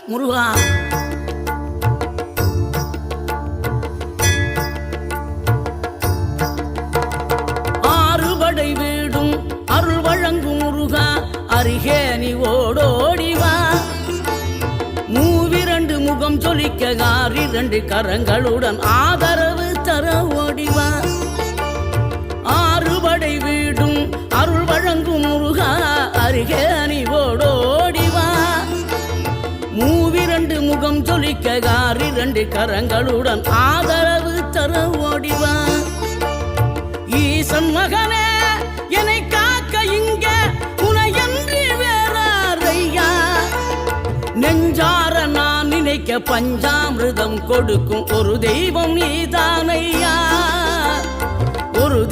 முருகா. ஆறுபடை வீடும் அருள் வழங்கும் முருகா, அருகே நீ ஓடோடிவா. மூவிரண்டு முகம் சொலிக்க ஆறிரண்டு கரங்களுடன் ஆதரவு தர ஓடிவா. ஆறுபடை வீடும் அருள் வழங்கும் முருகா, அருகே நீ ஓடோடிவா. மூவிரண்டு முகம் சொலிக்க ஆறிரண்டு கரங்களுடன் ஆதரவு தர ஓடிவா. ஈசன் மகனே என்னை காக்க இங்க உனையன்றி வேறாரையா. நெஞ்சார நான் நினைக்க பஞ்சாமிர்தம் கொடுக்கும் ஒரு தெய்வம் நீதானையா. ஒரு